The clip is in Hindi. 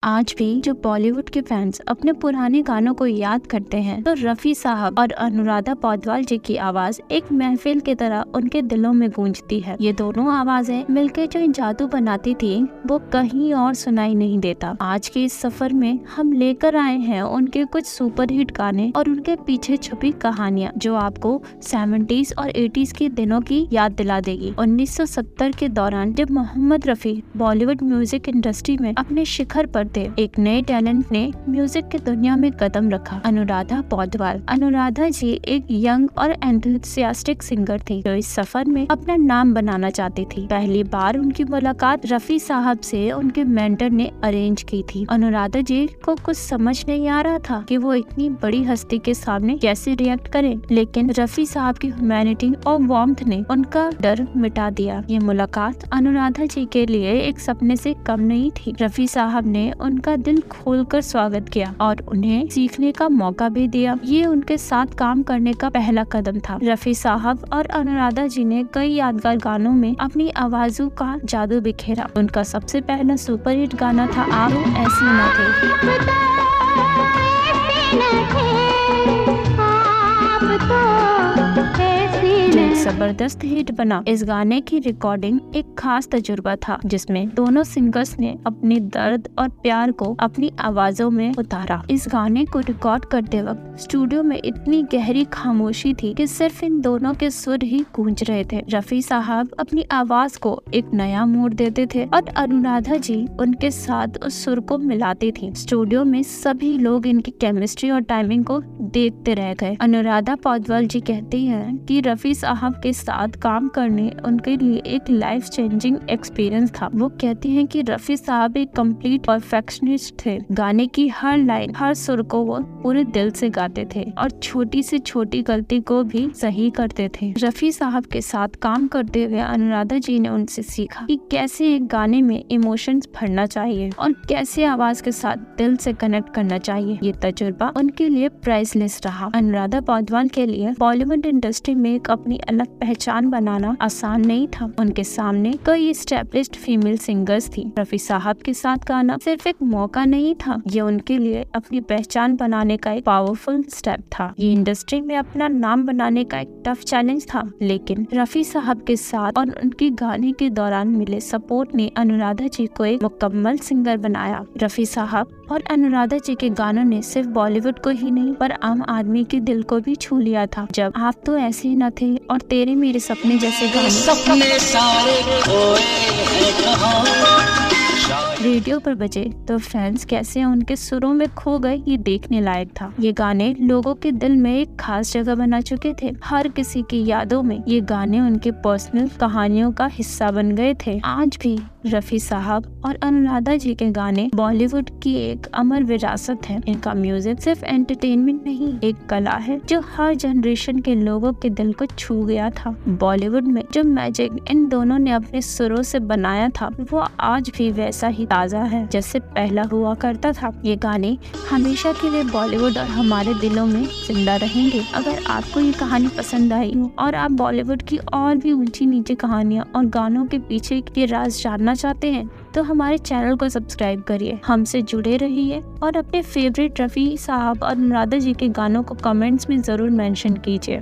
आज भी जो बॉलीवुड के फैंस अपने पुराने गानों को याद करते हैं तो रफी साहब और अनुराधा पौडवाल जी की आवाज एक महफिल की तरह उनके दिलों में गूंजती है। ये दोनों आवाजें मिलकर जो जादू बनाती थी वो कहीं और सुनाई नहीं देता। आज के इस सफर में हम लेकर आए हैं उनके कुछ सुपरहिट गाने और उनके पीछे छुपी कहानियाँ जो आपको 70s और 80s के दिनों की याद दिला देगी। 1970 के दौरान जब मोहम्मद रफी बॉलीवुड म्यूजिक इंडस्ट्री में अपने शिखर पर थे, एक नए टैलेंट ने म्यूजिक की दुनिया में कदम रखा, अनुराधा पौडवाल। अनुराधा जी एक यंग और एंथुसियास्टिक सिंगर थी जो इस सफर में अपना नाम बनाना चाहती थी। पहली बार उनकी मुलाकात रफी साहब से उनके मेंटर ने अरेंज की थी। अनुराधा जी को कुछ समझ नहीं आ रहा था कि वो इतनी बड़ी हस्ती के सामने कैसे रिएक्ट करें, लेकिन रफी साहब की ह्यूमैनिटी और वार्मथ ने उनका डर मिटा दिया। ये मुलाकात अनुराधा जी के लिए एक सपने से कम नहीं थी। रफी साहब ने उनका दिल खोलकर स्वागत किया और उन्हें सीखने का मौका भी दिया। ये उनके साथ काम करने का पहला कदम था। रफी साहब और अनुराधा जी ने कई यादगार गानों में अपनी आवाजों का जादू बिखेरा। उनका सबसे पहला सुपरहिट गाना था आप तो ऐसे न थे। जबरदस्त हिट बना। इस गाने की रिकॉर्डिंग एक खास तजुर्बा था जिसमें दोनों सिंगर्स ने अपने दर्द और प्यार को अपनी आवाजों में उतारा। इस गाने को रिकॉर्ड करते वक्त स्टूडियो में इतनी गहरी खामोशी थी कि सिर्फ इन दोनों के सुर ही गूंज रहे थे। रफी साहब अपनी आवाज को एक नया मोड़ देते थे और अनुराधा जी उनके साथ उस सुर को मिलाती थी। स्टूडियो में सभी लोग इनकी केमिस्ट्री और टाइमिंग को देखते रह गए। अनुराधा पौडवाल जी कहती हैं कि रफी साहब के साथ काम करने उनके लिए एक लाइफ चेंजिंग एक्सपीरियंस था। वो कहती हैं कि रफी साहब एक कंप्लीट परफेक्शनिस्ट थे। गाने की हर लाइन, हर सुर को वो पूरे दिल से गाते थे और छोटी से छोटी गलती को भी सही करते थे। रफी साहब के साथ काम करते हुए अनुराधा जी ने उनसे सीखा कि कैसे एक गाने में इमोशंस भरना चाहिए और कैसे आवाज के साथ दिल से कनेक्ट करना चाहिए। ये तजुर्बा उनके लिए प्राइसलेस रहा। अनुराधा पौडवाल के लिए बॉलीवुड इंडस्ट्री में एक अपनी अलग पहचान बनाना आसान नहीं था। उनके सामने कई एस्टैब्लिश्ड फीमेल सिंगर्स थी। रफी साहब के साथ गाना सिर्फ एक मौका नहीं था, ये उनके लिए अपनी पहचान बनाने का एक पावरफुल स्टेप था। ये इंडस्ट्री में अपना नाम बनाने का एक टफ चैलेंज था, लेकिन रफी साहब के साथ और उनके गाने के दौरान मिले सपोर्ट ने अनुराधा जी को एक मुकम्मल सिंगर बनाया। रफी साहब और अनुराधा जी के गानों ने सिर्फ बॉलीवुड को ही नहीं पर आम आदमी के दिल को भी छू लिया था। जब आप तो ऐसे न थे और तेरे मेरे सपने जैसे गाने सपने सारे खोए हैं कहां रेडियो पर बजे तो फैंस कैसे उनके सुरों में खो गए, ये देखने लायक था। ये गाने लोगों के दिल में एक खास जगह बना चुके थे। हर किसी की यादों में ये गाने उनके पर्सनल कहानियों का हिस्सा बन गए थे। आज भी रफी साहब और अनुराधा जी के गाने बॉलीवुड की एक अमर विरासत है। इनका म्यूजिक सिर्फ एंटरटेनमेंट नहीं, एक कला है जो हर जनरेशन के लोगों के दिल को छू गया था। बॉलीवुड में जो मैजिक इन दोनों ने अपने सुरों से बनाया था वो आज भी वैसा ही ताज़ा है जैसे पहला हुआ करता था। ये गाने हमेशा के लिए बॉलीवुड और हमारे दिलों में जिंदा रहेंगे। अगर आपको ये कहानी पसंद आई और आप बॉलीवुड की और भी ऊंची नीचे कहानियाँ और गानों के पीछे के राज जानना चाहते हैं तो हमारे चैनल को सब्सक्राइब करिए, हमसे जुड़े रहिए और अपने फेवरेट रफी साहब और अनुराधा जी के गानों को कमेंट्स में जरूर मेंशन कीजिए।